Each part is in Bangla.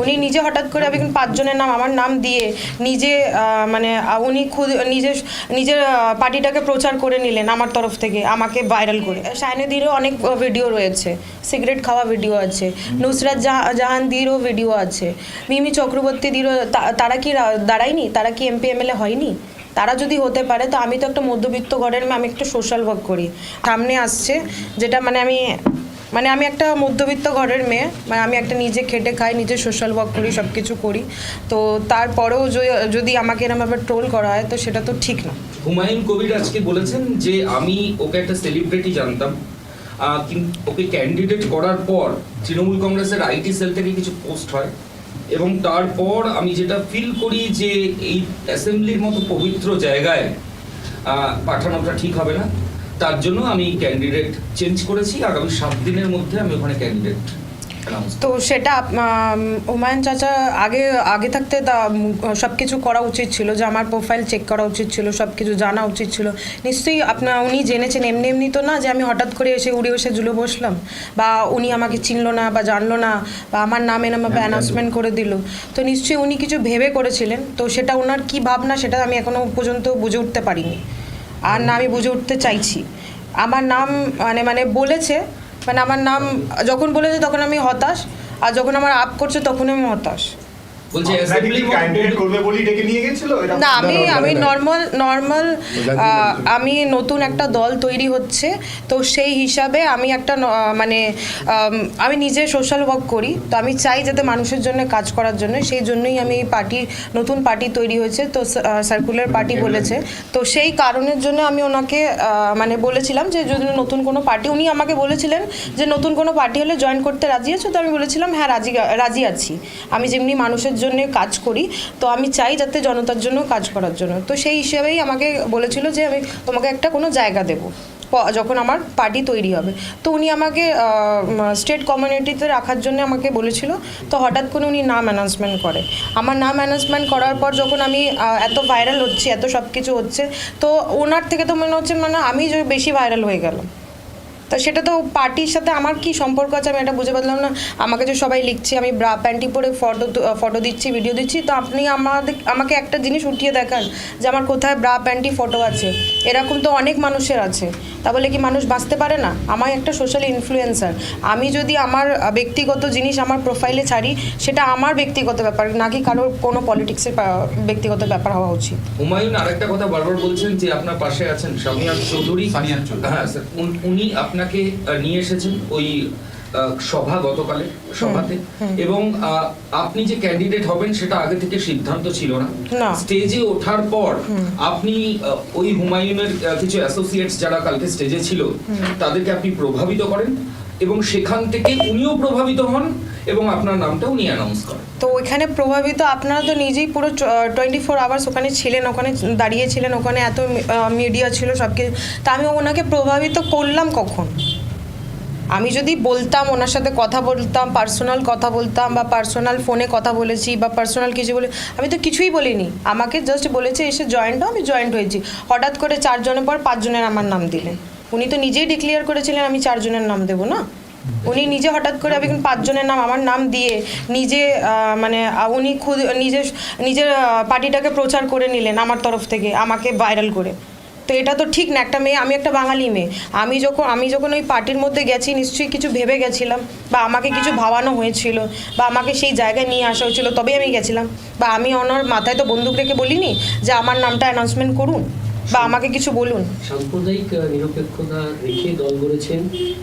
উনি নিজে হঠাৎ করে আমি পাঁচজনের নাম আমার নাম দিয়ে নিজে মানে উনি খুদ নিজের পার্টিটাকে প্রচার করে নিলেন আমার তরফ থেকে, আমাকে ভাইরাল করে। শাহিনুদিরও অনেক ভিডিও রয়েছে, সিগারেট খাওয়া ভিডিও আছে, নুসরাত জাহানদিরও ভিডিও আছে, মিমি চক্রবর্তীদিরও। তারা কি দাঁড়ায়নি? তারা কি এমপি এমএলএ হয়নি? তারা যদি হতে পারে, তো আমি তো একটা মধ্যবিত্ত ঘরের মেয়ে, আমি একটা সোশ্যাল ওয়ার্ক করি। সামনে আসছে যেটা মানে আমি একটা মধ্যবিত্ত ঘরের মেয়ে, মানে আমি একটা নিজে খেটে খাই, নিজে সোশ্যাল ওয়ার্ক করি, সব কিছু করি। তো তারপরেও যদি আমাকে এরকমভাবে ট্রোল করা হয়, তো সেটা তো ঠিক না। হুমায়ুন কবির আজকে বলেছেন যে আমি ওকে একটা সেলিব্রিটি জানতাম, কিন্তু ওকে ক্যান্ডিডেট করার পর তৃণমূল কংগ্রেসের আইটি সেল থেকে কিছু পোস্ট হয়, এবং তারপর আমি যেটা ফিল করি যে এই অ্যাসেম্বলির মতো পবিত্র জায়গায় পাঠানোটা ঠিক হবে না, তার জন্য আমি ক্যান্ডিডেট চেঞ্জ করেছি। আগামী 7 দিনের মধ্যে আমি ওখানে ক্যান্ডিডেট। তো সেটা হুমায়ুন চাচা আগে থাকতে সব কিছু করা উচিত ছিল, যে আমার প্রোফাইল চেক করা উচিত ছিল, সব কিছু জানা উচিত ছিল। নিশ্চয়ই উনি জেনেছেন, এমনি তো না যে আমি হঠাৎ করে উড়ে এসে জুলে বসলাম, বা উনি আমাকে চিনলো না বা জানলো না, বা আমার নাম এরমভাবে অ্যানাউন্সমেন্ট করে দিল। তো নিশ্চয়ই উনি কিছু ভেবে করেছিলেন। তো সেটা ওনার কী ভাবনা, সেটা আমি এখনও পর্যন্ত বুঝে উঠতে পারিনি, আর না আমি বুঝে উঠতে চাইছি। আমার নাম মানে বলেছে, মানে আমার নাম যখন বলেছে তখন আমি হতাশ, আর যখন আমার আপ করছে তখন আমি হতাশ। না, আমি নর্মাল আমি নতুন একটা দল তৈরি হচ্ছে, তো সেই হিসাবে আমি একটা মানে আমি নিজে সোশ্যাল ওয়ার্ক করি, তো আমি চাই যাতে মানুষের জন্য কাজ করার জন্য, সেই জন্যই আমি নতুন পার্টি তৈরি হয়েছে, তো সার্কুলার পার্টি বলেছে। তো সেই কারণের জন্য আমি ওনাকে মানে বলেছিলাম যে যদি নতুন কোনো পার্টি, উনি আমাকে বলেছিলেন যে নতুন কোনো পার্টি হলে জয়েন করতে রাজি আছো? তো আমি বলেছিলাম হ্যাঁ রাজি আছি। আমি যেমনি মানুষের জন্য কাজ করি, তো আমি চাই যাতে জনতার জন্য কাজ করার জন্য। তো সেই হিসেবেই আমাকে বলেছিল যে আমি তোমাকে একটা কোনো জায়গা দেবো যখন আমার পার্টি তৈরি হবে। তো উনি আমাকে স্টেট কমিউনিটিতে রাখার জন্য আমাকে বলেছিল। তো হঠাৎ করে উনি নাম অ্যানাউন্সমেন্ট করে। আমার নাম অ্যানাউন্সমেন্ট করার পর যখন আমি এত ভাইরাল হচ্ছি, এত সব কিছু হচ্ছে, তো ওনার থেকে তো মনে হচ্ছে মানে আমি বেশি ভাইরাল হয়ে গেলাম। তো সেটা তো পার্টির সাথে আমার কি সম্পর্ক আছে, আমি এটা বুঝে পারলাম না। আমাকে যে সবাই লিখছে আমি ব্রা প্যান্টি পরে ফটো দিচ্ছি, ভিডিও দিচ্ছি, তো আপনি আমাকে একটা জিনিস উঠিয়ে দেখান যে আমার কোথায় ব্রা প্যান্টি ফটো আছে। এরকম তো অনেক মানুষের আছে, তা বলে কি মানুষ বাঁচতে পারে না? আমার একটা সোশ্যাল ইনফ্লুয়েন্সার, আমি যদি আমার ব্যক্তিগত জিনিস আমার প্রোফাইলে ছাড়ি, সেটা আমার ব্যক্তিগত ব্যাপার, নাকি কারোর কোনো পলিটিক্সের ব্যক্তিগত ব্যাপার হওয়া উচিত। হুমায়ুন আরেকটা কথা বারবার বলছেন যে আপনার পাশে আছেন সামিয়া চৌধুরী। হ্যাঁ স্যার, উনি আপনাকে নিয়ে এসেছেন ওই গতকালের সভাতে, এবং আপনি যে ক্যান্ডিডেট হবেন সেটা আগে থেকে সিদ্ধান্ত ছিল না। স্টেজে ওঠার পর আপনি ওই হুমায়ুনের কিছু অ্যাসোসিয়েটস যারা কালকে স্টেজে ছিল তাদেরকে আপনি প্রভাবিত করেন, এবং সেখান থেকে উনিও প্রভাবিত হন এবং আপনার নামটা উনি অ্যানাউন্স করেন। তো ওইখানে প্রভাবিত আপনারা তো নিজেই পুরো 24 আওয়ার্স ওখানে ছিলেন, ওখানে দাঁড়িয়েছিলেন, ওখানে এত মিডিয়া ছিল সব কিছু। তা আমি ওনাকে প্রভাবিত করলাম কখন? আমি যদি বলতাম, ওনার সাথে কথা বলতাম, পার্সোনাল কথা বলতাম, বা পার্সোনাল ফোনে কথা বলেছি, বা পার্সোনাল কিছু বলে, আমি তো কিছুই বলিনি। আমাকে জাস্ট বলেছে এসে জয়েন্ট হও, আমি জয়েন্ট হয়েছি। হঠাৎ করে 4 জনের পর 5 জনের আমার নাম দিলেন। উনি তো নিজেই ডিক্লেয়ার করেছিলেন আমি 4 জনের নাম দেবো না। উনি নিজে হঠাৎ করে আমি 5 জনের নাম আমার নাম দিয়ে নিজে মানে উনি নিজের পার্টিটাকে প্রচার করে নিলেন আমার তরফ থেকে, আমাকে ভাইরাল করে। তো এটা তো ঠিক না। একটা মেয়ে, আমি একটা বাঙালি মেয়ে, আমি যখন ওই পার্টির মধ্যে গেছি নিশ্চয়ই কিছু ভেবে গেছিলাম, বা আমাকে কিছু ভাবানো হয়েছিল, বা আমাকে সেই জায়গায় নিয়ে আসা হয়েছিল, তবেই আমি গেছিলাম। বা আমি ওনার মাথায় তো বন্দুক রেখে বলিনি যে আমার নামটা অ্যানাউন্সমেন্ট করুন বা আমাকে কিছু বলুন। সাম্প্রদায়িক নিরপেক্ষতা রেখে দল গড়েছেন,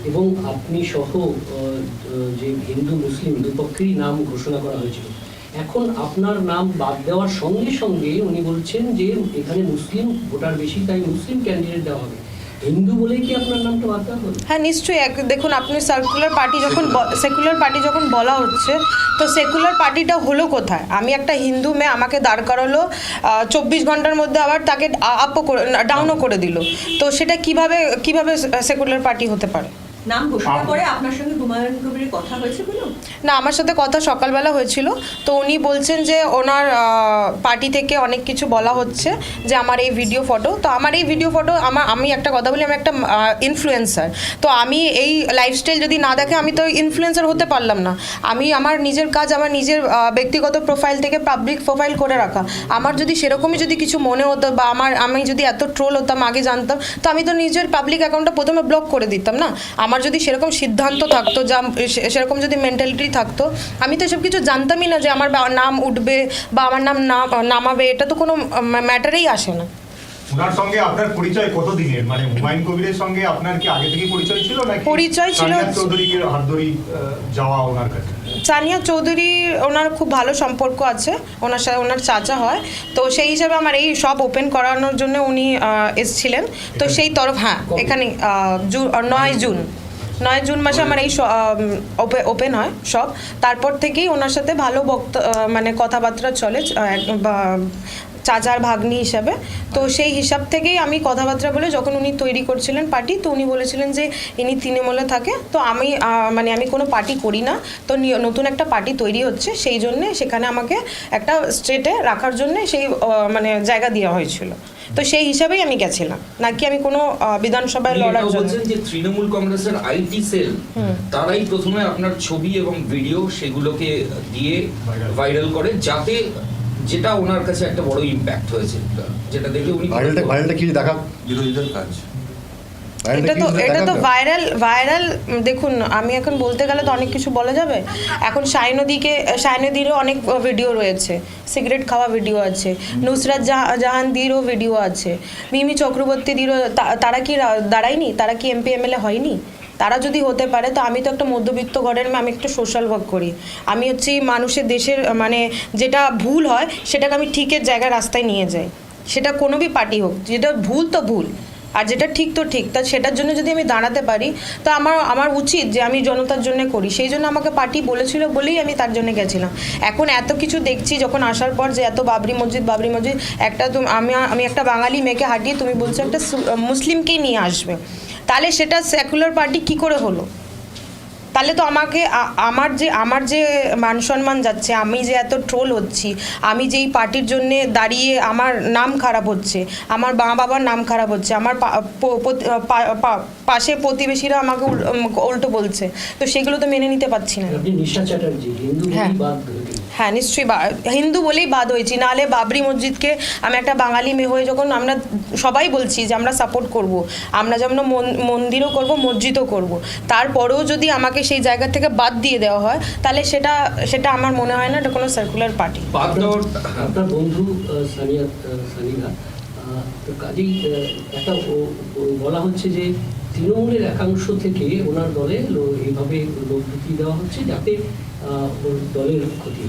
এবং আপনি সহ যে হিন্দু মুসলিম দুপক্ষেরই নাম ঘোষণা করা হয়েছিল। এখন আপনার নাম বাদ দেওয়ার সঙ্গে সঙ্গে উনি বলছেন যে এখানে মুসলিম ভোটার বেশি, তাই মুসলিম ক্যান্ডিডেট দেওয়া হবে। হিন্দু বলেই কি আপনার নামটা বাদ দেওয়া হবে? হ্যাঁ নিশ্চয়ই। দেখুন, আপনি সেকুলার পার্টি যখন বলা হচ্ছে, তো সেকুলার পার্টিটা হলো কোথায়? আমি একটা হিন্দু মেয়ে, আমাকে দাঁড় করালো 24 ঘন্টার মধ্যে, আবার তাকে আপও করে ডাউনও করে দিল। তো সেটা কিভাবে সেকুলার পার্টি হতে পারে? নাম ঘোষণা করে আপনার সঙ্গে হুমায়ুন কবিরের কথা হয়েছে বলো? না, আমার সাথে কথা সকালবেলা হয়েছিল, তো উনি বলছেন যে ওনার পার্টি থেকে অনেক কিছু বলা হচ্ছে যে আমার এই ভিডিও ফটো, তো আমার এই ভিডিও ফটো আমি একটা কথা বলি, আমি একটা ইনফ্লুয়েন্সার, তো আমি এই লাইফস্টাইল যদি না দেখে আমি তো ইনফ্লুয়েন্সার হতে পারলাম না। আমি আমার নিজের কাজ, আমার নিজের ব্যক্তিগত প্রোফাইল থেকে পাবলিক প্রোফাইল করে রাখা। আমার যদি সেরকমই যদি কিছু মনে হতো বা আমি যদি এত ট্রোল হতাম আগে জানতাম, তো আমি তো নিজের পাবলিক অ্যাকাউন্টটা প্রথমে ব্লক করে দিতাম না। আমার যদি সেরকম সিদ্ধান্ত থাকতো, যা সেরকম যদি মেন্টালিটি থাকতো, আমি তো এসব কিছু জানতামই না যে আমার নাম উঠবে বা আমার নাম নামাবে, এটা তো কোনো ম্যাটারেই আসে না। ওনার সঙ্গে আপনার পরিচয় কতদিনের, মানে হুমায়ুন কবিরের সঙ্গে আপনার কি আগে থেকে পরিচয় ছিল নাকি পরিচয় ছিল চৌধুরীর হাত ধরেই যাওয়া ওনার কাছে? সানিয়া চৌধুরী, ওনার খুব ভালো সম্পর্ক আছে, ওনার সাথে ওনার চাচা হয়, তো সেই হিসাবে আমার এই সব ওপেন করানোর জন্য উনি এসেছিলেন, তো সেই তরফ, হ্যাঁ এখানে 9 জুন মাসে আমার এই ওপেন হয় সব। তারপর থেকেই ওনার সাথে ভালো মানে কথাবার্তা চলে চাচার ভাগ্নি হিসাবে, তো সেই হিসাব থেকেই আমি কথাবার্তা বলে যখন উনি তৈরি করছিলেন পার্টি, তো উনি বলেছিলেন যে ইনি তৃণমূলে থাকে, তো আমি মানে আমি কোনো পার্টি করি না, তো নতুন একটা পার্টি তৈরি হচ্ছে, সেই জন্যে সেখানে আমাকে একটা স্টেটে রাখার জন্যে সেই মানে জায়গা দেওয়া হয়েছিল, তো সেই হিসাবেই আমি গেছিলাম, নাকি আমি কোনো বিধানসভায় লড়ার জন্য। বলছেন যে তৃণমূল কংগ্রেসের আইটি সেল তারাই প্রথমে আপনার ছবি এবং ভিডিও সেগুলোকে দিয়ে ভাইরাল করে, যাতে যেটা ওনার কাছে একটা বড় ইম্প্যাক্ট হয়েছে, যেটা দেখে উনি ভাইরালটা কি দেখা বিরোধীদের কাজ। এটা তো ভাইরাল দেখুন, আমি এখন বলতে গেলে তো অনেক কিছু বলা যাবে। এখন সায়নদীরও অনেক ভিডিও রয়েছে, সিগারেট খাওয়া ভিডিও আছে, নুসরাত জাহানদিরও ভিডিও আছে, মিমি চক্রবর্তীদিরও, তারা কি দাঁড়ায়নি? তারা কি এমপি এমএলএ হয়নি? তারা যদি হতে পারে, তো আমি তো একটা মধ্যবিত্ত ঘরের মেয়ে, আমি একটু সোশ্যাল ওয়ার্ক করি, আমি হচ্ছে মানুষের দেশের মানে যেটা ভুল হয় সেটাকে আমি ঠিকের জায়গায় রাস্তায় নিয়ে যাই, সেটা কোনো বি পার্টি হোক, যেটা ভুল তো ভুল আর যেটা ঠিক তো ঠিক, তা সেটার জন্য যদি আমি দাঁড়াতে পারি, তো আমার উচিত যে আমি জনতার জন্য করি, সেই জন্য আমাকে পার্টি বলেছিল বলেই আমি তার জন্য গেছিলাম। এখন এত কিছু দেখছি যখন আসার পর, যে এত বাবরি মসজিদ একটা আমি একটা বাঙালি মেয়েকে হাঁটিয়ে তুমি বলছো একটা মুসলিমকেই নিয়ে আসবে, তাহলে সেটা সেকুলার পার্টি কি করে হলো? তাহলে তো আমাকে আমার যে মান সম্মান যাচ্ছে, আমি যে এত ট্রোল হচ্ছি, আমি যেই পার্টির জন্য দাঁড়িয়ে আমার নাম খারাপ হচ্ছে, আমার মা বাবার নাম খারাপ হচ্ছে, আমার পাশে প্রতিবেশীরা আমাকে উল্টো বলছে, তো সেগুলো তো মেনে নিতে পারছি না। আপনি নিশা চ্যাটার্জি, হিন্দু বলেই বাদ হয়েছে। হ্যাঁ নিশ্চয়ই হিন্দু বলেই বাদ হয়েছি, নাহলে বাবরি মসজিদকে আমি একটা বাঙালি মেয়ে হয়ে যখন আমরা সবাই বলছি যে আমরা সাপোর্ট করব, আমরা যেমন মন্দিরও করব, মসজিদও করব, তারপরেও যদি আমাকে সেই জায়গা থেকে বাদ দিয়ে দেওয়া হয়, তাহলে সেটা আমার মনে হয় না এটা কোনো সার্কুলার পার্টি। আপনার বন্ধু সানিয়া, তো কাজেই একটা বলা হচ্ছে যে তৃণমূলের একাংশ থেকে ওনার দলে এইভাবে লোক ঢুকিয়ে দেওয়া হচ্ছে যাতে ওর দলের ক্ষতি।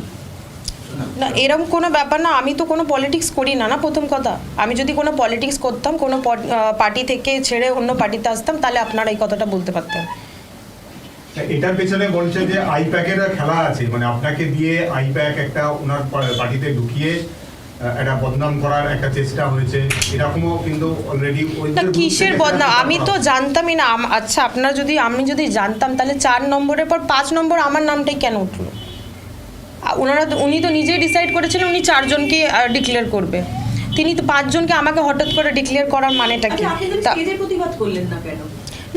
না, এরকম কোনো ব্যাপার না, আমি তো কোনো পলিটিক্স করি না। প্রথম কথা, আমি যদি কোনো পলিটিক্স করতাম, কোনো পার্টি থেকে ছেড়ে অন্য পার্টিতে আসতাম, তাহলে আপনারা এই কথাটা বলতে পারতেন। এটার পেছনে বলছে যে আইপ্যাকের খেলা আছে, মানে আপনাকে দিয়ে আইপ্যাক একটা ওনার পার্টিতে ঢুকিয়ে একটা বদনাম করার একটা চেষ্টা হয়েছে, এরকমও কিন্তু অলরেডি। কিসের বদনাম? আমি তো জানতামই না। আচ্ছা, আমি যদি জানতাম, তাহলে 4 নম্বরের পর 5 নম্বর আমার নামটাই কেন উঠলো? উনি তো নিজেই ডিসাইড করেছিলেন উনি 4 জনকে ডিক্লেয়ার করবে, তিনি তো 5 জনকে আমাকে হঠাৎ করে ডিক্লেয়ার করার মানেটা কি? প্রতিবাদ করলেন না কেন?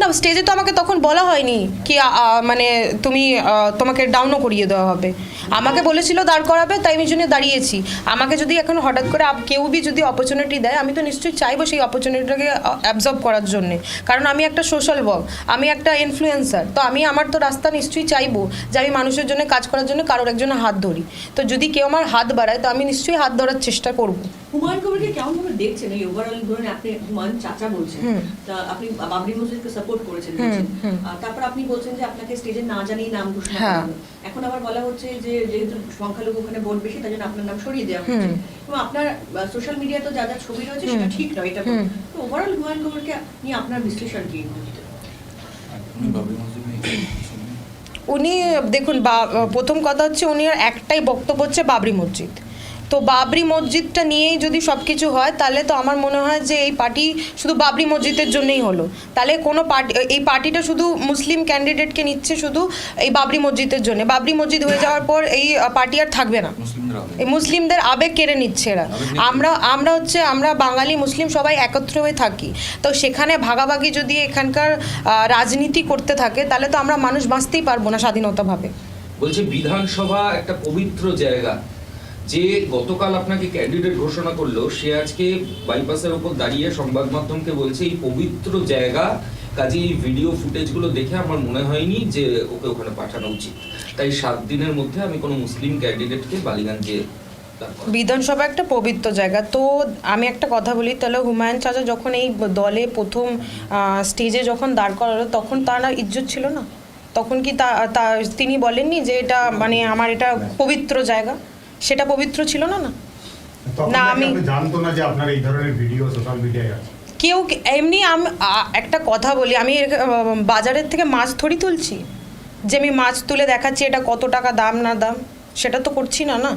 না, স্টেজে তো আমাকে তখন বলা হয়নি কি মানে তোমাকে ডাউনও করিয়ে দেওয়া হবে, আমাকে বলেছিল দাঁড় করাবে, তাই আমি জন্য দাঁড়িয়েছি। আমাকে যদি এখন হঠাৎ করে কেউ যদি অপরচুনিটি দেয়, আমি তো নিশ্চয়ই চাইবো সেই অপরচুনিটিটাকে অ্যাবজর্ব করার জন্যে, কারণ আমি একটা সোশ্যাল ওয়ার্ক, আমি একটা ইনফ্লুয়েন্সার, তো আমার তো রাস্তা নিশ্চয়ই চাইবো যে আমি মানুষের জন্য কাজ করার জন্য কারোর একজনের হাত ধরি, তো যদি কেউ আমার হাত বাড়ায়, তো আমি নিশ্চয়ই হাত ধরার চেষ্টা করবো। হুমায়ুন কবিরকে কেমন ভাবে দেখছেন এই ওভারঅল? ধরুন আপনি হুমায়ুন চাচা বলছেন, তা আপনি বাবরি মসজিদকে সাপোর্ট করেছেন, তারপর আপনি বলছেন যে আপনাকে স্টেজে না জানিয়ে নাম ঘোষণা করা, এখন আবার বলা হচ্ছে যে যেহেতু সংখ্যালঘু ওখানে ভোট বেশি, তাই জন্য আপনার নাম সরিয়ে দেওয়া হচ্ছে, এবং আপনার সোশ্যাল মিডিয়াতে যা যা ছবি রয়েছে সেটা ঠিক নয়, এটা তো ওভারঅল হুমায়ুন কবিরকে নিয়ে আপনার বিশ্লেষণ কি? উনি দেখুন, প্রথম কথা হচ্ছে উনি একটাই বক্তব্য হচ্ছে বাবরি মসজিদ, তো বাবরি মসজিদটা নিয়েই যদি সব কিছু হয় তাহলে তো আমার মনে হয় যে এই পার্টি শুধু বাবরি মসজিদের জন্যই হলো। তাহলে কোনো পার্টি, এই পার্টিটা শুধু মুসলিম ক্যান্ডিডেটকে নিচ্ছে শুধু এই বাবরি মসজিদের জন্য। বাবরি মসজিদ হয়ে যাওয়ার পর এই পার্টি আর থাকবে না, এই মুসলিমদের আবেগ কেড়ে নিচ্ছে এরা। আমরা বাঙালি মুসলিম সবাই একত্র হয়ে থাকি, তো সেখানে ভাগাভাগি যদি এখানকার রাজনীতি করতে থাকে তাহলে তো আমরা মানুষ বাঁচতেই পারবো না স্বাধীনতাভাবে। বলছে বিধানসভা একটা পবিত্র জায়গা, যে গতকাল আপনাকে ক্যান্ডিডেট ঘোষণা করলো সে আজকে বাইপাসের উপর দাঁড়িয়ে সংবাদ মাধ্যমকে বলছে এই পবিত্র জায়গা, কাজে এই ভিডিও ফুটেজগুলো দেখে আমার মনে হয়নি যে ওকে ওখানে পাঠানো উচিত, তাই 7 দিনের মধ্যে আমি কোনো মুসলিম ক্যান্ডিডেটকে বালিগঞ্জে বিধানসভা একটা পবিত্র জায়গা। তো আমি একটা কথা বলি, তাহলে হুমায়ুন চাচা যখন এই দলে প্রথম স্টেজে যখন দাঁড় করালো তখন তার ইজ্জত ছিল না? তখন কি তিনি বলেননি যে এটা মানে আমার এটা পবিত্র জায়গা? সেটা পবিত্র ছিল না? না তখন না, আমি আমি জানতো না যে আপনার এই ধরনের ভিডিও সোশ্যাল মিডিয়ায় আছে। কেউ এমনি একটা কথা বলি, আমি বাজারের থেকে মাছ থরি তুলছি যে আমি মাছ তুলে দেখাচ্ছি এটা কত টাকা দাম না দাম, সেটা তো করছি না। না